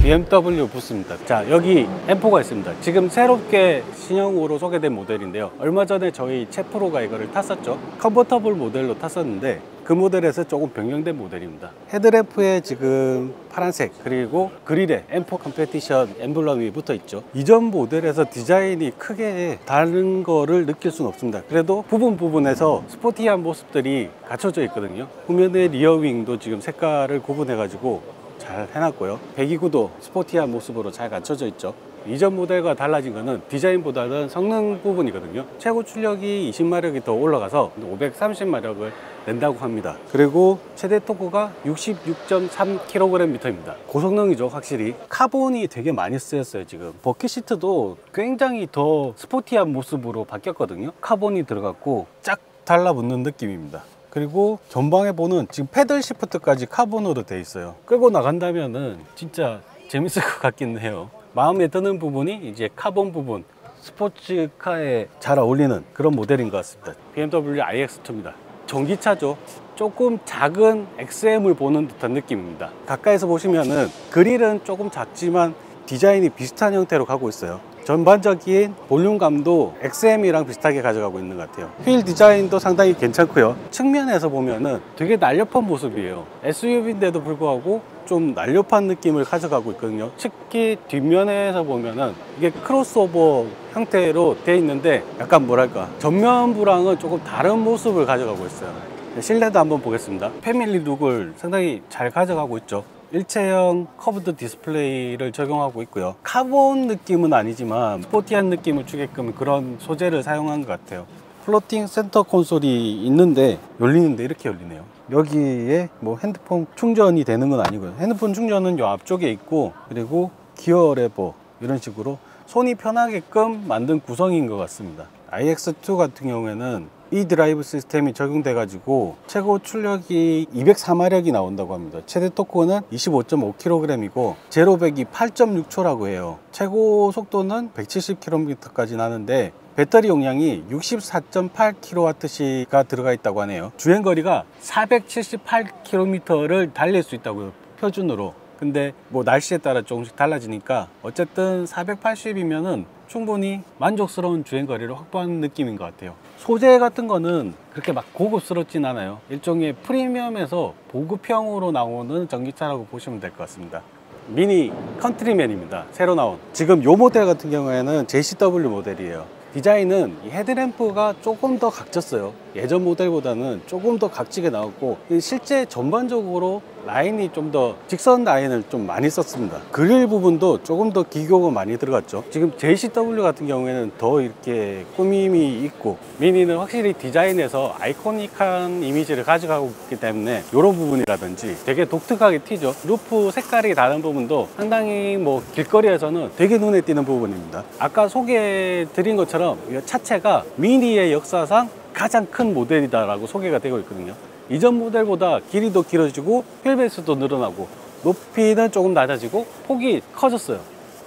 BMW 부스입니다. 자, 여기 M4가 있습니다. 지금 새롭게 신형으로 소개된 모델인데요. 얼마 전에 저희 채프로가 이거를 탔었죠. 컨버터블 모델로 탔었는데 그 모델에서 조금 변경된 모델입니다. 헤드램프에 지금 파란색, 그리고 그릴에 M4 컴페티션 엠블럼이 붙어 있죠. 이전 모델에서 디자인이 크게 다른 거를 느낄 수는 없습니다. 그래도 부분에서 스포티한 모습들이 갖춰져 있거든요. 후면의 리어윙도 지금 색깔을 구분해 가지고 잘 해놨고요. 배기구도 스포티한 모습으로 잘 갖춰져 있죠. 이전 모델과 달라진 거는 디자인보다는 성능 부분이거든요. 최고 출력이 20마력이 더 올라가서 530마력을 낸다고 합니다. 그리고 최대 토크가 66.3kgm입니다. 고성능이죠. 확실히 카본이 되게 많이 쓰였어요. 지금 버킷 시트도 굉장히 더 스포티한 모습으로 바뀌었거든요. 카본이 들어갔고 쫙 달라붙는 느낌입니다. 그리고 전방에 보는 지금 패들 시프트까지 카본으로 돼 있어요. 끌고 나간다면은 진짜 재밌을 것 같긴 해요. 마음에 드는 부분이 이제 카본 부분, 스포츠카에 잘 어울리는 그런 모델인 것 같습니다. BMW iX2입니다. 전기차죠. 조금 작은 XM을 보는 듯한 느낌입니다. 가까이서 보시면은 그릴은 조금 작지만 디자인이 비슷한 형태로 가고 있어요. 전반적인 볼륨감도 XM이랑 비슷하게 가져가고 있는 것 같아요. 휠 디자인도 상당히 괜찮고요. 측면에서 보면은 되게 날렵한 모습이에요. SUV인데도 불구하고 좀 날렵한 느낌을 가져가고 있거든요. 특히 뒷면에서 보면은 이게 크로스오버 형태로 되어 있는데 약간 뭐랄까 전면부랑은 조금 다른 모습을 가져가고 있어요. 실내도 한번 보겠습니다. 패밀리 룩을 상당히 잘 가져가고 있죠. 일체형 커브드 디스플레이를 적용하고 있고요. 카본 느낌은 아니지만 스포티한 느낌을 주게끔 그런 소재를 사용한 것 같아요. 플로팅 센터 콘솔이 있는데 열리는데 이렇게 열리네요. 여기에 뭐 핸드폰 충전이 되는 건 아니고요. 핸드폰 충전은 이 앞쪽에 있고, 그리고 기어 레버 이런 식으로 손이 편하게끔 만든 구성인 것 같습니다. iX2 같은 경우에는 이 드라이브 시스템이 적용돼 가지고 최고 출력이 204마력이 나온다고 합니다. 최대 토크는 25.5kg이고 제로 100이 8.6초라고 해요. 최고 속도는 170km까지 나는데 배터리 용량이 64.8kWh가 들어가 있다고 하네요. 주행거리가 478km를 달릴 수 있다고요, 표준으로. 근데 뭐 날씨에 따라 조금씩 달라지니까 어쨌든 480이면은 충분히 만족스러운 주행거리를 확보하는 느낌인 것 같아요. 소재 같은 거는 그렇게 막 고급스럽진 않아요. 일종의 프리미엄에서 보급형으로 나오는 전기차라고 보시면 될 것 같습니다. 미니 컨트리맨입니다. 새로 나온. 지금 요 모델 같은 경우에는 JCW 모델이에요. 디자인은 이 헤드램프가 조금 더 각졌어요. 예전 모델보다는 조금 더 각지게 나왔고, 실제 전반적으로 라인이 좀 더 직선 라인을 좀 많이 썼습니다. 그릴 부분도 조금 더 기교가 많이 들어갔죠. 지금 JCW 같은 경우에는 더 이렇게 꾸밈이 있고, 미니는 확실히 디자인에서 아이코닉한 이미지를 가져가고 있기 때문에 이런 부분이라든지 되게 독특하게 튀죠. 루프 색깔이 다른 부분도 상당히 뭐 길거리에서는 되게 눈에 띄는 부분입니다. 아까 소개해 드린 것처럼 이 차체가 미니의 역사상 가장 큰 모델이다 라고 소개가 되고 있거든요. 이전 모델보다 길이도 길어지고 휠베이스도 늘어나고 높이는 조금 낮아지고 폭이 커졌어요.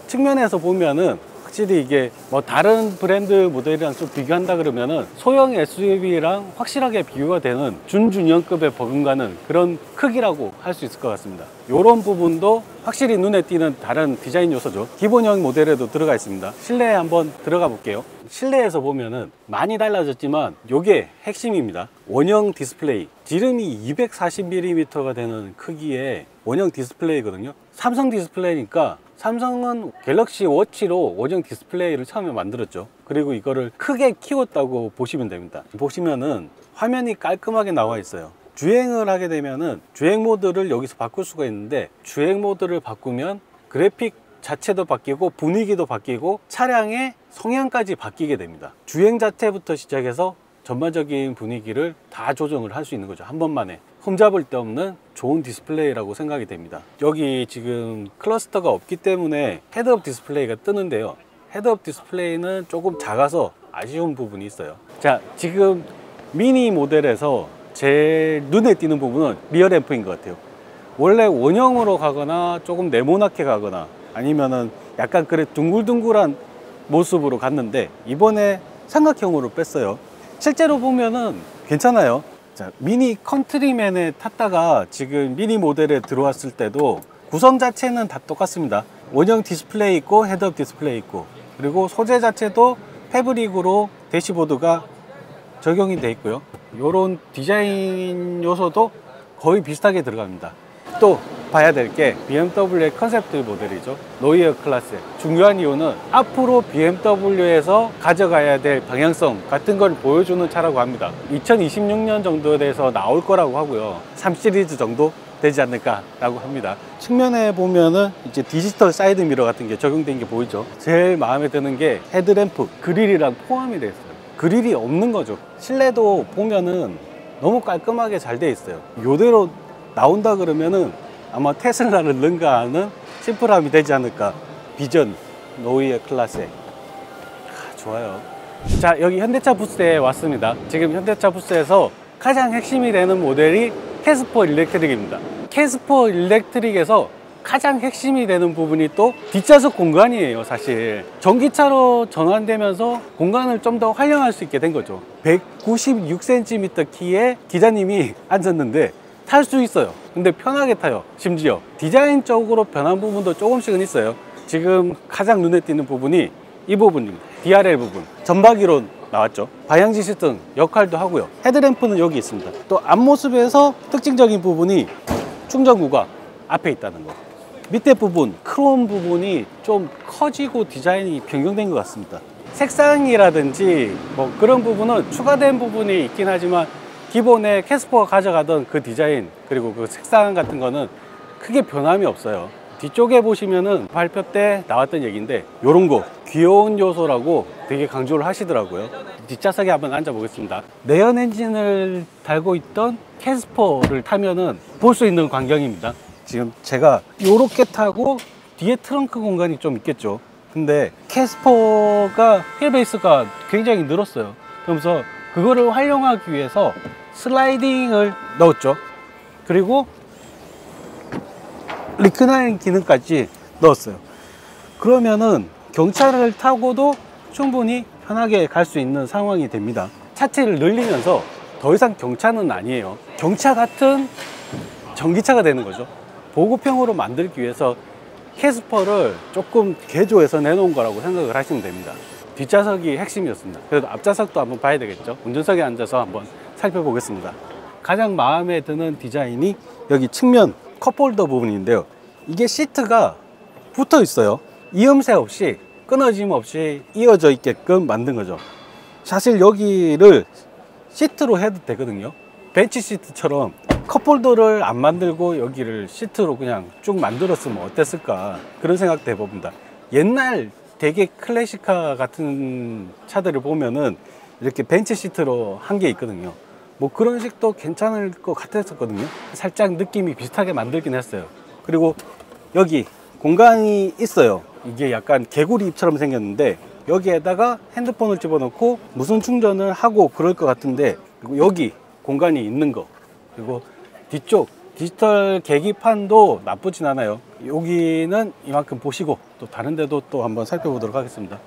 측면에서 보면은 확실히 이게 뭐 다른 브랜드 모델이랑 좀 비교한다 그러면은 소형 SUV랑 확실하게 비교가 되는 준중형급에 버금가는 그런 크기라고 할 수 있을 것 같습니다. 이런 부분도 확실히 눈에 띄는 다른 디자인 요소죠. 기본형 모델에도 들어가 있습니다. 실내에 한번 들어가 볼게요. 실내에서 보면은 많이 달라졌지만 이게 핵심입니다. 원형 디스플레이, 지름이 240mm가 되는 크기의 원형 디스플레이거든요. 삼성 디스플레이니까 삼성은 갤럭시 워치로 원형 디스플레이를 처음에 만들었죠. 그리고 이거를 크게 키웠다고 보시면 됩니다. 보시면은 화면이 깔끔하게 나와 있어요. 주행을 하게 되면은 주행 모드를 여기서 바꿀 수가 있는데, 주행 모드를 바꾸면 그래픽 자체도 바뀌고 분위기도 바뀌고 차량의 성향까지 바뀌게 됩니다. 주행 자체부터 시작해서 전반적인 분위기를 다 조정을 할 수 있는 거죠. 한 번만에. 흠잡을 데 없는 좋은 디스플레이라고 생각이 됩니다. 여기 지금 클러스터가 없기 때문에 헤드업 디스플레이가 뜨는데요. 헤드업 디스플레이는 조금 작아서 아쉬운 부분이 있어요. 자, 지금 미니 모델에서 제 눈에 띄는 부분은 리어 램프인 것 같아요. 원래 원형으로 가거나 조금 네모나게 가거나 아니면은 약간 그래 둥글둥글한 모습으로 갔는데, 이번에 삼각형으로 뺐어요. 실제로 보면은 괜찮아요. 자, 미니 컨트리맨에 탔다가 지금 미니 모델에 들어왔을 때도 구성 자체는 다 똑같습니다. 원형 디스플레이 있고 헤드업 디스플레이 있고, 그리고 소재 자체도 패브릭으로 대시보드가 적용이 되어 있고요. 이런 디자인 요소도 거의 비슷하게 들어갑니다. 또 봐야 될 게 BMW의 컨셉트 모델이죠. 노이어 클래스. 중요한 이유는 앞으로 BMW에서 가져가야 될 방향성 같은 걸 보여주는 차라고 합니다. 2026년 정도에 대해서 나올 거라고 하고요. 3 시리즈 정도 되지 않을까 라고 합니다. 측면에 보면은 이제 디지털 사이드 미러 같은 게 적용된 게 보이죠. 제일 마음에 드는 게 헤드램프, 그릴이랑 포함이 되어 있어요. 그릴이 없는 거죠. 실내도 보면은 너무 깔끔하게 잘 되어 있어요. 이대로 나온다 그러면은 아마 테슬라를 능가하는 심플함이 되지 않을까. 비전 노이어 클래스. 좋아요. 자, 여기 현대차 부스에 왔습니다. 지금 현대차 부스에서 가장 핵심이 되는 모델이 캐스퍼 일렉트릭입니다. 캐스퍼 일렉트릭에서 가장 핵심이 되는 부분이 또 뒷좌석 공간이에요. 사실 전기차로 전환되면서 공간을 좀 더 활용할 수 있게 된 거죠. 196cm 키에 기자님이 앉았는데 탈 수 있어요. 근데 편하게 타요. 심지어 디자인적으로 변한 부분도 조금씩은 있어요. 지금 가장 눈에 띄는 부분이 이 부분입니다. DRL 부분. 전바기로 나왔죠. 방향지 시스템 역할도 하고요. 헤드램프는 여기 있습니다. 또 앞모습에서 특징적인 부분이 충전구가 앞에 있다는 거. 밑에 부분, 크롬 부분이 좀 커지고 디자인이 변경된 것 같습니다. 색상이라든지 뭐 그런 부분은 추가된 부분이 있긴 하지만 기본에 캐스퍼가 가져가던 그 디자인 그리고 그 색상 같은 거는 크게 변함이 없어요. 뒤쪽에 보시면은 발표 때 나왔던 얘기인데 요런 거 귀여운 요소라고 되게 강조를 하시더라고요. 뒷좌석에 한번 앉아 보겠습니다. 내연 엔진을 달고 있던 캐스퍼를 타면은 볼 수 있는 광경입니다. 지금 제가 요렇게 타고 뒤에 트렁크 공간이 좀 있겠죠. 근데 캐스퍼가 휠베이스가 굉장히 늘었어요. 그러면서 그거를 활용하기 위해서 슬라이딩을 넣었죠. 그리고 리클라인 기능까지 넣었어요. 그러면은 경차를 타고도 충분히 편하게 갈 수 있는 상황이 됩니다. 차체를 늘리면서 더 이상 경차는 아니에요. 경차 같은 전기차가 되는 거죠. 보급형으로 만들기 위해서 캐스퍼를 조금 개조해서 내놓은 거라고 생각을 하시면 됩니다. 뒷좌석이 핵심이었습니다. 그래도 앞좌석도 한번 봐야 되겠죠. 운전석에 앉아서 한번 살펴보겠습니다. 가장 마음에 드는 디자인이 여기 측면 컵홀더 부분인데요. 이게 시트가 붙어 있어요. 이음새 없이 끊어짐 없이 이어져 있게끔 만든 거죠. 사실 여기를 시트로 해도 되거든요. 벤치 시트처럼 컵홀더를 안 만들고 여기를 시트로 그냥 쭉 만들었으면 어땠을까 그런 생각도 해봅니다. 옛날 되게 클래식카 같은 차들을 보면은 이렇게 벤치 시트로 한 게 있거든요. 뭐 그런 식도 괜찮을 것 같았었거든요. 살짝 느낌이 비슷하게 만들긴 했어요. 그리고 여기 공간이 있어요. 이게 약간 개구리 입처럼 생겼는데 여기에다가 핸드폰을 집어넣고 무선 충전을 하고 그럴 것 같은데, 그리고 여기 공간이 있는 거, 그리고 뒤쪽 디지털 계기판도 나쁘진 않아요. 여기는 이만큼 보시고 또 다른 데도 또 한번 살펴보도록 하겠습니다.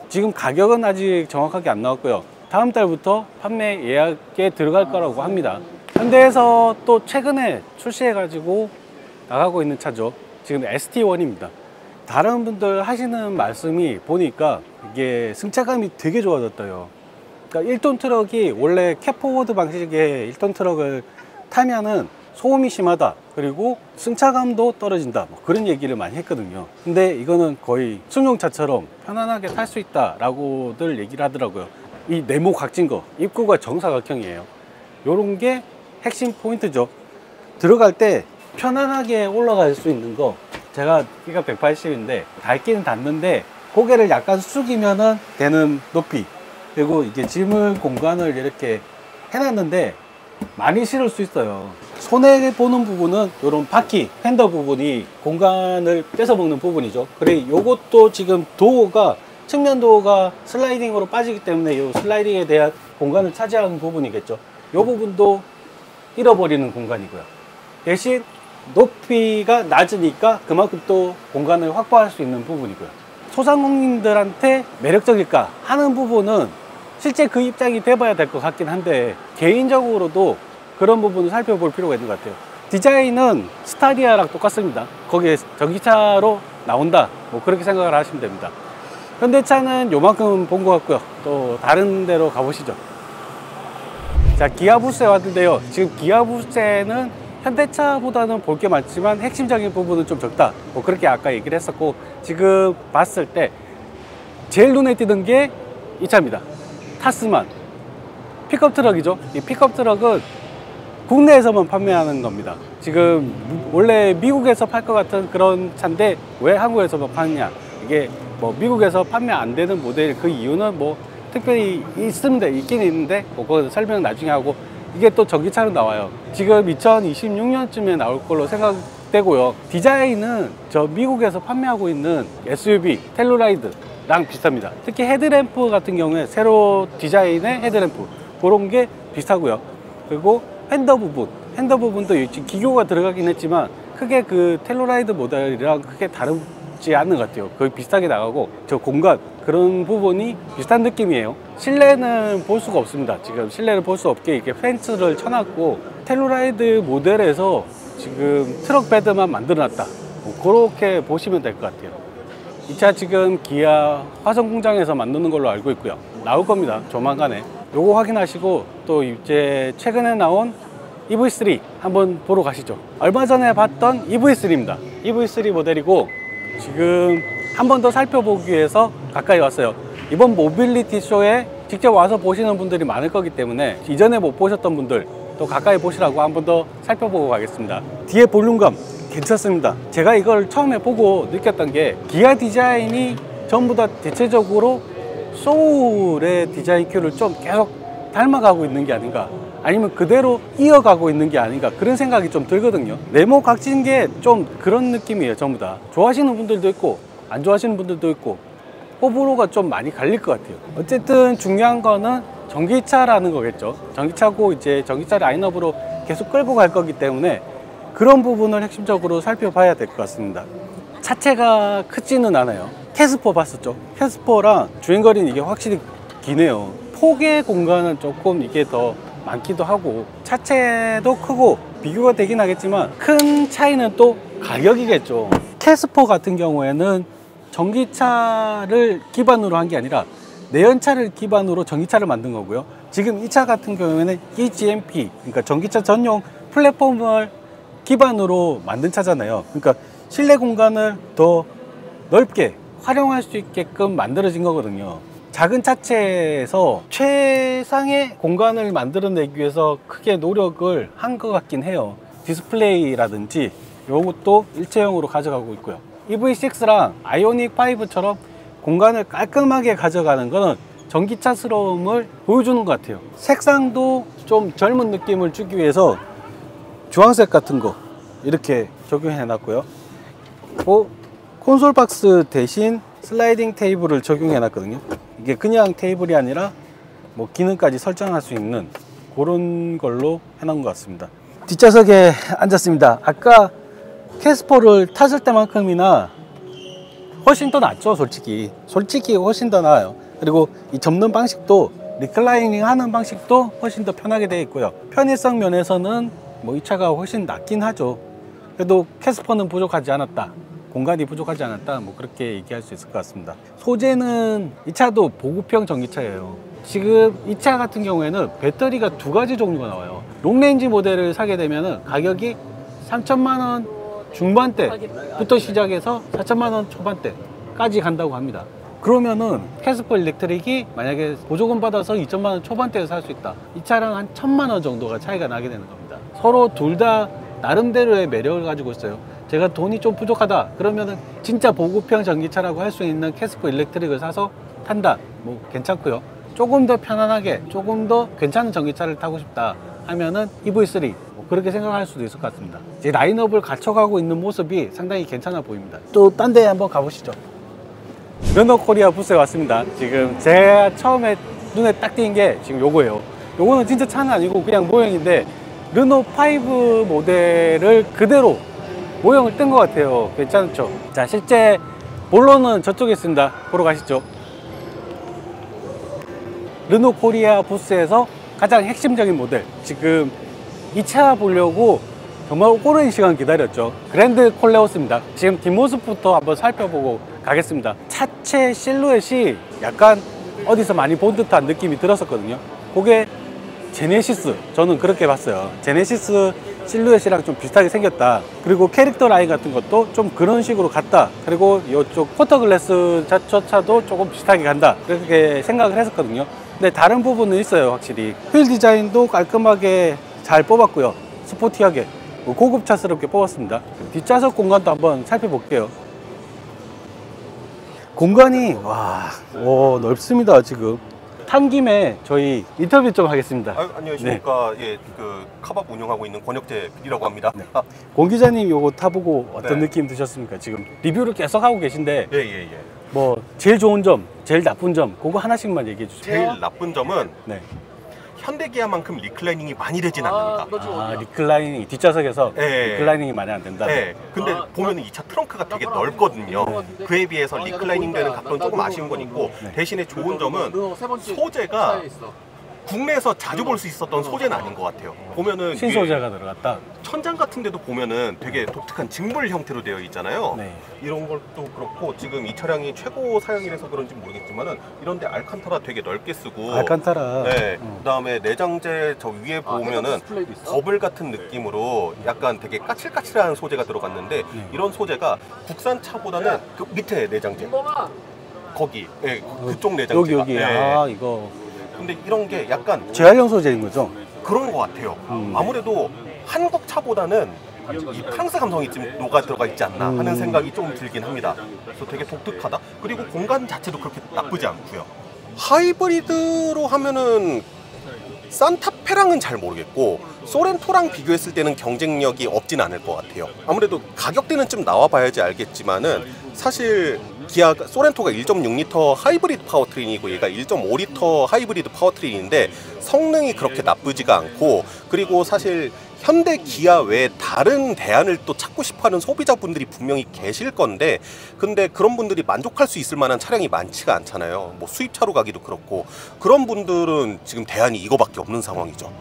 지금 가격은 아직 정확하게 안 나왔고요. 다음 달부터 판매 예약에 들어갈 거라고 합니다. 현대에서 또 최근에 출시해 가지고 나가고 있는 차죠. 지금 ST1입니다. 다른 분들 하시는 말씀이 보니까 이게 승차감이 되게 좋아졌대요. 그러니까 1톤 트럭이 원래 캡포워드 방식의 1톤 트럭을 타면은 소음이 심하다, 그리고 승차감도 떨어진다, 뭐 그런 얘기를 많이 했거든요. 근데 이거는 거의 승용차처럼 편안하게 탈 수 있다 라고들 얘기를 하더라고요. 이 네모 각진 거, 입구가 정사각형이에요. 요런 게 핵심 포인트죠. 들어갈 때 편안하게 올라갈 수 있는 거, 제가 키가 180인데 닿기는 닿는데 고개를 약간 숙이면은 되는 높이, 그리고 이게 짐을 공간을 이렇게 해놨는데 많이 실을 수 있어요. 손에 보는 부분은 이런 바퀴 핸더 부분이 공간을 뺏어먹는 부분이죠. 그래, 요것도 지금 도어가, 측면 도어가 슬라이딩으로 빠지기 때문에 이 슬라이딩에 대한 공간을 차지하는 부분이겠죠. 이 부분도 잃어버리는 공간이고요. 대신 높이가 낮으니까 그만큼 또 공간을 확보할 수 있는 부분이고요. 소상공인들한테 매력적일까 하는 부분은 실제 그 입장이 돼봐야 될 것 같긴 한데, 개인적으로도 그런 부분을 살펴볼 필요가 있는 것 같아요. 디자인은 스타리아랑 똑같습니다. 거기에 전기차로 나온다, 뭐 그렇게 생각을 하시면 됩니다. 현대차는 요만큼 본 것 같고요. 또 다른 데로 가보시죠. 자, 기아 부스에 왔는데요. 지금 기아 부스에는 현대차보다는 볼 게 많지만 핵심적인 부분은 좀 적다, 뭐 그렇게 아까 얘기를 했었고, 지금 봤을 때 제일 눈에 띄는 게 이 차입니다. 타스만 픽업 트럭이죠. 이 픽업 트럭은 국내에서만 판매하는 겁니다. 지금 원래 미국에서 팔 것 같은 그런 차인데 왜 한국에서만 파느냐, 이게 뭐 미국에서 판매 안 되는 모델, 그 이유는 뭐 특별히 있긴 있는데 뭐 그거 설명 나중에 하고, 이게 또 전기차로 나와요. 지금 2026년쯤에 나올 걸로 생각되고요. 디자인은 저 미국에서 판매하고 있는 SUV 텔루라이드랑 비슷합니다. 특히 헤드램프 같은 경우에 새로 디자인의 헤드램프, 그런 게 비슷하고요. 그리고 핸더 부분도 지금 기교가 들어가긴 했지만 크게 그 텔루라이드 모델이랑 크게 다르지 않는 것 같아요. 거의 비슷하게 나가고, 저 공간 그런 부분이 비슷한 느낌이에요. 실내는 볼 수가 없습니다. 지금 실내를 볼 수 없게 이렇게 펜스를 쳐놨고, 텔루라이드 모델에서 지금 트럭 베드만 만들어놨다, 뭐 그렇게 보시면 될 것 같아요. 이 차 지금 기아 화성 공장에서 만드는 걸로 알고 있고요. 나올 겁니다, 조만간에. 요거 확인하시고 또 이제 최근에 나온 EV3 한번 보러 가시죠. 얼마 전에 봤던 EV3입니다. EV3 모델이고, 지금 한 번 더 살펴보기 위해서 가까이 왔어요. 이번 모빌리티 쇼에 직접 와서 보시는 분들이 많을 거기 때문에 이전에 못 보셨던 분들 또 가까이 보시라고 한 번 더 살펴보고 가겠습니다. 뒤에 볼륨감 괜찮습니다. 제가 이걸 처음에 보고 느꼈던 게, 기아 디자인이 전부 다 대체적으로 소울의 디자인 큐를 좀 계속 닮아가고 있는 게 아닌가, 아니면 그대로 이어가고 있는 게 아닌가, 그런 생각이 좀 들거든요. 네모각진 게 좀 그런 느낌이에요. 전부 다 좋아하시는 분들도 있고 안 좋아하시는 분들도 있고, 호불호가 좀 많이 갈릴 것 같아요. 어쨌든 중요한 거는 전기차라는 거겠죠. 전기차고 이제 전기차 라인업으로 계속 끌고 갈 거기 때문에 그런 부분을 핵심적으로 살펴봐야 될 것 같습니다. 차체가 크지는 않아요. 캐스퍼 봤었죠. 캐스퍼랑 주행거리는 이게 확실히 기네요. 폭의 공간은 조금 이게 더 많기도 하고, 차체도 크고 비교가 되긴 하겠지만 큰 차이는 또 가격이겠죠. 캐스퍼 같은 경우에는 전기차를 기반으로 한 게 아니라 내연차를 기반으로 전기차를 만든 거고요. 지금 이 차 같은 경우에는 EGMP, 그러니까 전기차 전용 플랫폼을 기반으로 만든 차잖아요. 그러니까 실내 공간을 더 넓게 활용할 수 있게끔 만들어진 거거든요. 작은 차체에서 최상의 공간을 만들어내기 위해서 크게 노력을 한 것 같긴 해요. 디스플레이라든지 이것도 일체형으로 가져가고 있고요. EV6랑 아이오닉 5처럼 공간을 깔끔하게 가져가는 거는 전기차스러움을 보여주는 것 같아요. 색상도 좀 젊은 느낌을 주기 위해서 주황색 같은 거 이렇게 적용해 놨고요. 콘솔 박스 대신 슬라이딩 테이블을 적용해 놨거든요. 이게 그냥 테이블이 아니라 뭐 기능까지 설정할 수 있는 그런 걸로 해놓은 것 같습니다. 뒷좌석에 앉았습니다. 아까 캐스퍼를 탔을 때만큼이나 훨씬 더 낫죠. 솔직히 훨씬 더 나아요. 그리고 이 접는 방식도, 리클라이닝 하는 방식도 훨씬 더 편하게 되어 있고요. 편의성 면에서는 뭐 이 차가 훨씬 낫긴 하죠. 그래도 캐스퍼는 부족하지 않았다, 공간이 부족하지 않았다, 뭐 그렇게 얘기할 수 있을 것 같습니다. 소재는 이 차도 보급형 전기차예요. 지금 이 차 같은 경우에는 배터리가 두 가지 종류가 나와요. 롱레인지 모델을 사게 되면 가격이 3천만 원 중반대부터 시작해서 4천만 원 초반대까지 간다고 합니다. 그러면은 캐스퍼 일렉트릭이 만약에 보조금 받아서 2천만 원 초반대에 살 수 있다. 이 차랑 한 1,000만 원 정도가 차이가 나게 되는 겁니다. 서로 둘 다 나름대로의 매력을 가지고 있어요. 제가 돈이 좀 부족하다 그러면은 진짜 보급형 전기차라고 할 수 있는 캐스퍼 일렉트릭을 사서 탄다, 뭐 괜찮고요. 조금 더 편안하게, 조금 더 괜찮은 전기차를 타고 싶다 하면은 EV3, 뭐 그렇게 생각할 수도 있을 것 같습니다. 이제 라인업을 갖춰가고 있는 모습이 상당히 괜찮아 보입니다. 또 딴 데 한번 가보시죠. 르노 코리아 부스에 왔습니다. 지금 제가 처음에 눈에 딱 띈 게 지금 요거예요. 요거는 진짜 차는 아니고 그냥 모형인데 르노 5 모델을 그대로 모형을 뜬 것 같아요. 괜찮죠? 자, 실제 본론은 저쪽에 있습니다. 보러 가시죠. 르노 코리아 부스에서 가장 핵심적인 모델, 지금 이 차 보려고 정말 오랜 시간 기다렸죠. 그랜드 콜레오스입니다. 지금 뒷모습부터 한번 살펴보고 가겠습니다. 차체 실루엣이 약간 어디서 많이 본 듯한 느낌이 들었었거든요. 그게 제네시스, 저는 그렇게 봤어요. 제네시스 실루엣이랑 좀 비슷하게 생겼다. 그리고 캐릭터 라인 같은 것도 좀 그런 식으로 갔다. 그리고 이쪽 포터글래스 자차도 조금 비슷하게 간다, 그렇게 생각을 했었거든요. 근데 다른 부분은 있어요. 확실히 휠 디자인도 깔끔하게 잘 뽑았고요. 스포티하게 고급차스럽게 뽑았습니다. 뒷좌석 공간도 한번 살펴볼게요. 공간이 넓습니다. 지금 탄 김에 저희 인터뷰 좀 하겠습니다. 안녕하십니까. 네. 예, 그 카밥 운영하고 있는 권혁재 PD라고 합니다. 네. 권 기자님 요거 타보고 어떤 네. 느낌 드셨습니까? 지금 리뷰를 계속 하고 계신데 예. 뭐 제일 좋은 점, 제일 나쁜 점, 그거 하나씩만 얘기해 주세요. 제일 나쁜 점은 네. 현대기아만큼 리클라이닝이 많이 되진 않는다. 리클라이닝, 뒷좌석에서 네. 리클라이닝이 많이 안 된다. 네. 근데 보면은 이 차 트렁크가 되게 넓거든요. 그에 비해서 리클라이닝 되는 각도는 조금 아쉬운 건 있고, 대신에 좋은 점은 소재가 국내에서 자주 볼 수 있었던 소재는 아닌 것 같아요. 보면은 신소재가 들어갔다. 천장 같은 데도 보면은 되게 독특한 직물 형태로 되어 있잖아요. 네. 이런 것도 그렇고, 지금 이 차량이 최고 사양이라서 그런지 모르겠지만은 이런데 알칸타라 되게 넓게 쓰고, 알칸타라. 네. 그다음에 내장재 저 위에 보면은 버블 같은 느낌으로 약간 되게 까칠까칠한 소재가 들어갔는데, 이런 소재가 국산 차보다는 그 밑에 내장재 거기, 그쪽 내장재가 여기. 이거 근데 이런 게 약간 재활용 소재인 거죠? 그런 것 같아요. 아무래도 한국 차보다는 이 프랑스 감성이 좀 녹아 들어가 있지 않나 하는 생각이 좀 들긴 합니다. 그래서 되게 독특하다. 그리고 공간 자체도 그렇게 나쁘지 않고요. 하이브리드로 하면은 산타페랑은 잘 모르겠고, 소렌토랑 비교했을 때는 경쟁력이 없진 않을 것 같아요. 아무래도 가격대는 좀 나와봐야지 알겠지만은, 사실 기아 소렌토가 1.6L 하이브리드 파워트레인이고 얘가 1.5L 하이브리드 파워트레인인데 성능이 그렇게 나쁘지가 않고, 그리고 사실 현대 기아 외에 다른 대안을 또 찾고 싶어하는 소비자분들이 분명히 계실 건데, 근데 그런 분들이 만족할 수 있을 만한 차량이 많지가 않잖아요. 뭐 수입차로 가기도 그렇고, 그런 분들은 지금 대안이 이거밖에 없는 상황이죠.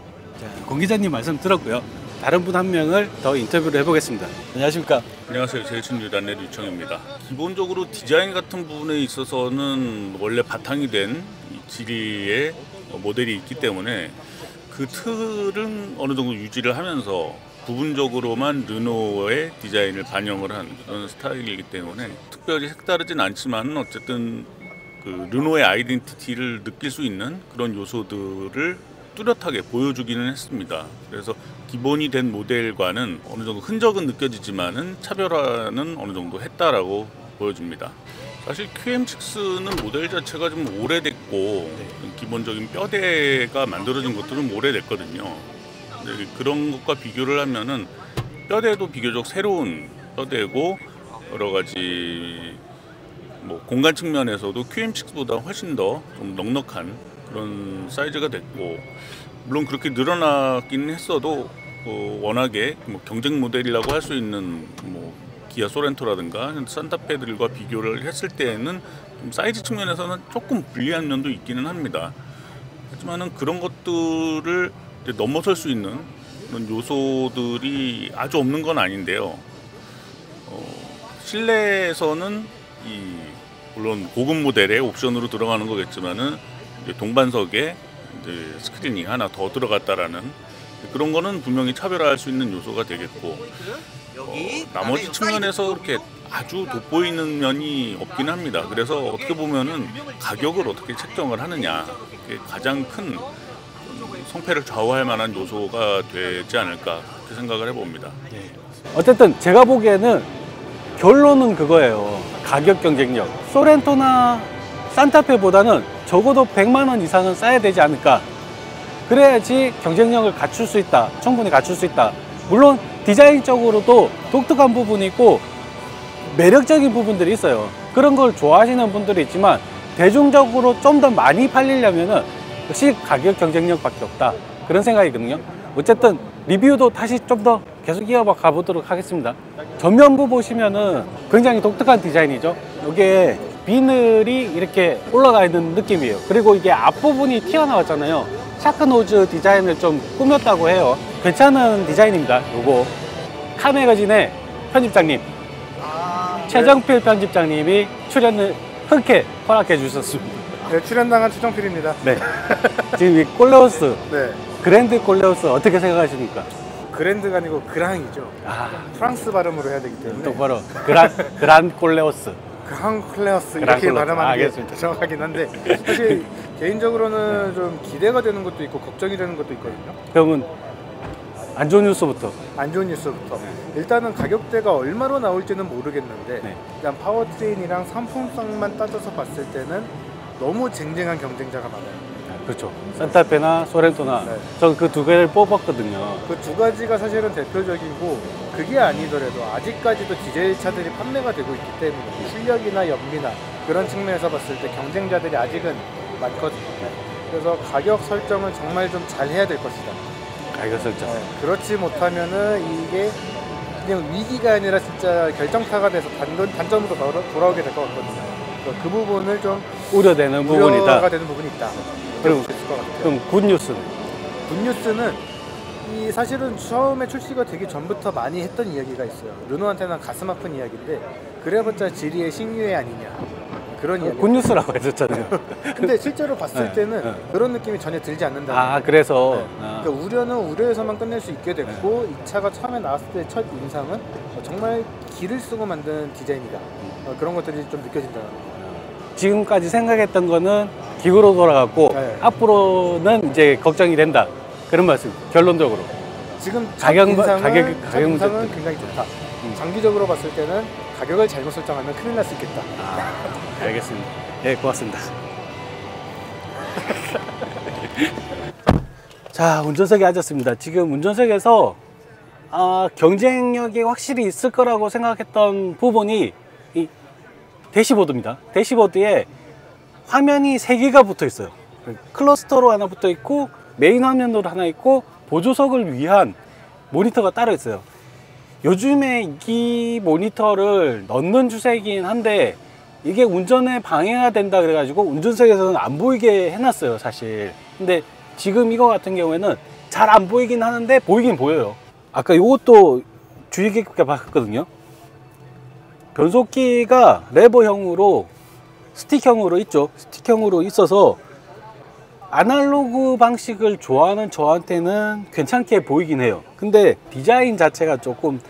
권 기자님 말씀 들었고요. 다른 분 한 명을 더 인터뷰를 해보겠습니다. 안녕하십니까? 안녕하세요. 제일춘유단의 류청입니다. 기본적으로 디자인 같은 부분에 있어서는 원래 바탕이 된 지리의 모델이 있기 때문에 그 틀은 어느 정도 유지를 하면서 부분적으로만 르노의 디자인을 반영을 한 그런 스타일이기 때문에 특별히 색다르진 않지만 어쨌든 그 르노의 아이덴티티를 느낄 수 있는 그런 요소들을 뚜렷하게 보여주기는 했습니다. 그래서 기본이 된 모델과는 어느 정도 흔적은 느껴지지만은 차별화는 어느 정도 했다라고 보여줍니다. 사실 QM6는 모델 자체가 좀 오래됐고 기본적인 뼈대가 만들어진 것도 좀 오래됐거든요. 근데 그런 것과 비교를 하면은 뼈대도 비교적 새로운 뼈대고, 여러 가지 뭐 공간 측면에서도 QM6보다 훨씬 더 좀 넉넉한 그런 사이즈가 됐고, 물론 그렇게 늘어나긴 했어도 워낙에 뭐 경쟁 모델이라고 할 수 있는 뭐 기아 소렌토라든가 산타페들과 비교를 했을 때에는 좀 사이즈 측면에서는 조금 불리한 면도 있기는 합니다. 하지만은 그런 것들을 이제 넘어설 수 있는 그런 요소들이 아주 없는 건 아닌데요. 실내에서는 물론 고급 모델의 옵션으로 들어가는 거겠지만은 이제 동반석에 이제 스크린이 하나 더 들어갔다라는 그런 거는 분명히 차별화할 수 있는 요소가 되겠고, 나머지 측면에서 그렇게 아주 돋보이는 면이 없긴 합니다. 그래서 어떻게 보면은 가격을 어떻게 책정을 하느냐, 그게 가장 큰 성패를 좌우할 만한 요소가 되지 않을까 그렇게 생각을 해봅니다. 어쨌든 제가 보기에는 결론은 그거예요. 가격 경쟁력. 소렌토나 산타페보다는 적어도 100만 원 이상은 싸야 되지 않을까. 그래야지 경쟁력을 갖출 수 있다. 충분히 갖출 수 있다. 물론 디자인적으로도 독특한 부분이 있고 매력적인 부분들이 있어요. 그런 걸 좋아하시는 분들이 있지만 대중적으로 좀 더 많이 팔리려면은 역시 가격 경쟁력밖에 없다. 그런 생각이거든요. 어쨌든 리뷰도 다시 좀 더 계속 이어가 가보도록 하겠습니다. 전면부 보시면은 굉장히 독특한 디자인이죠. 이게 비늘이 이렇게 올라가 있는 느낌이에요. 그리고 이게 앞부분이 튀어나왔잖아요. 샤크노즈 디자인을 좀 꾸몄다고 해요. 괜찮은 디자인입니다. 요거 카메거진의 편집장님 최정필 편집장님이 출연을 흔쾌 허락해 주셨습니다. 네, 출연당한 최정필입니다. 네. 지금 이 콜레오스 네. 그랜드 콜레오스 어떻게 생각하십니까? 그랜드가 아니고 그랑이죠. 아, 프랑스 발음으로 해야 되기 때문에 똑바로 그란 콜레오스. 그랑 클레어스 그랑 이렇게 클레어스. 발음하는 게 알겠습니다. 정확하긴 한데 사실 개인적으로는 좀 기대가 되는 것도 있고 걱정이 되는 것도 있거든요. 그러면 안 좋은 뉴스부터. 안 좋은 뉴스부터 일단은 가격대가 얼마로 나올지는 모르겠는데 네. 일단 파워트레인이랑 상품성만 따져서 봤을 때는 너무 쟁쟁한 경쟁자가 많아요. 그렇죠. 산타페나 소렌토나 네. 전 그 두 개를 뽑았거든요. 그 두 가지가 사실은 대표적이고 그게 아니더라도 아직까지도 디젤 차들이 판매가 되고 있기 때문에 출력이나 연비나 그런 측면에서 봤을 때 경쟁자들이 아직은 많거든요. 그래서 가격 설정은 정말 좀 잘 해야 될 것이다. 가격 설정. 그렇지 못하면은 이게 그냥 위기가 아니라 진짜 결정타가 돼서 단점으로 돌아오게 될 것 같거든요. 그래서 그 부분을 좀 우려되는 우려가 부분이다. 되는 부분이 있다. 그럼- 볼수 있을 것 같아요. 그럼 굿뉴스는? 굿뉴스는 이 사실은 처음에 출시가 되기 전부터 많이 했던 이야기가 있어요. 르노한테는 가슴 아픈 이야기인데 그래봤자 지리의 신유해 아니냐 그런 이야기. 굿뉴스라고 했었잖아요. 근데 실제로 봤을 네, 때는 네. 그런 느낌이 전혀 들지 않는다. 아, 그래서 네. 아, 그러니까 우려는 우려에서만 끝낼 수 있게 됐고 이 차가 처음에 나왔을 때 첫 인상은 정말 기를 쓰고 만든 디자인이다. 그런 것들이 좀 느껴진다. 지금까지 생각했던 거는 기구로 돌아갔고 네. 앞으로는 이제 걱정이 된다. 그런 말씀. 결론적으로. 지금 가격- 첫 인상은, 가격 첫 인상은 문제. 굉장히 좋다. 장기적으로 봤을 때는 가격을 잘못 설정하면 큰일 날 수 있겠다. 아, 알겠습니다. 예, 고맙습니다. 자, 운전석에 앉았습니다. 지금 운전석에서 경쟁력이 확실히 있을 거라고 생각했던 부분이 이 대시보드입니다. 대시보드에 화면이 3개가 붙어 있어요. 클러스터로 하나 붙어 있고 메인 화면으로 하나 있고 보조석을 위한 모니터가 따로 있어요. 요즘에 이 모니터를 넣는 추세이긴 한데 이게 운전에 방해가 된다 그래가지고 운전석에서는 안 보이게 해놨어요, 사실. 근데 지금 이거 같은 경우에는 잘 안 보이긴 하는데 보이긴 보여요. 아까 이것도 주의 깊게 봤거든요. 변속기가 레버형으로 스틱형으로 있죠. 스틱형으로 있어서 아날로그 방식을 좋아하는 저한테는 괜찮게 보이긴 해요. 근데 디자인 자체가 조금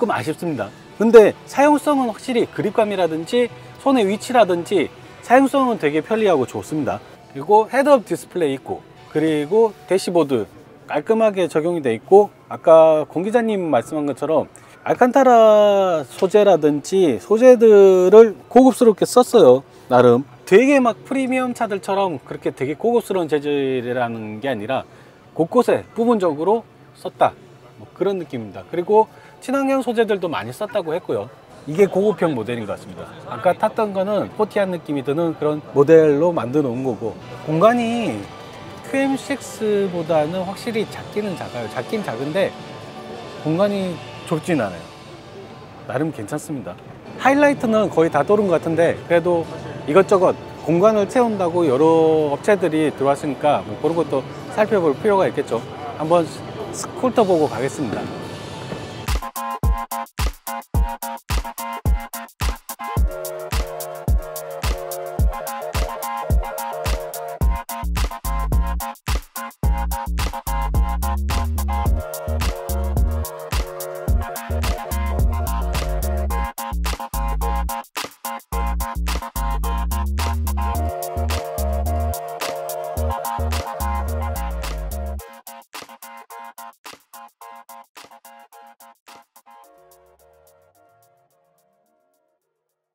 아쉽습니다. 근데 사용성은 확실히 그립감이라든지 손의 위치라든지 사용성은 되게 편리하고 좋습니다. 그리고 헤드업 디스플레이 있고 그리고 대시보드 깔끔하게 적용이 돼 있고 아까 공 기자님 말씀한 것처럼 알칸타라 소재라든지 소재들을 고급스럽게 썼어요. 나름 되게 막 프리미엄 차들처럼 그렇게 되게 고급스러운 재질이라는 게 아니라 곳곳에 부분적으로 썼다, 뭐 그런 느낌입니다. 그리고 친환경 소재들도 많이 썼다고 했고요. 이게 고급형 모델인 것 같습니다. 아까 탔던 거는 스포티한 느낌이 드는 그런 모델로 만들어 놓은 거고, 공간이 QM6보다는 확실히 작기는 작아요. 작긴 작은데 공간이 좁진 않아요. 나름 괜찮습니다. 하이라이트는 거의 다 도른 것 같은데 그래도 이것저것 공간을 채운다고 여러 업체들이 들어왔으니까 뭐 그런 것도 살펴볼 필요가 있겠죠. 한번 스쿨터 보고 가겠습니다.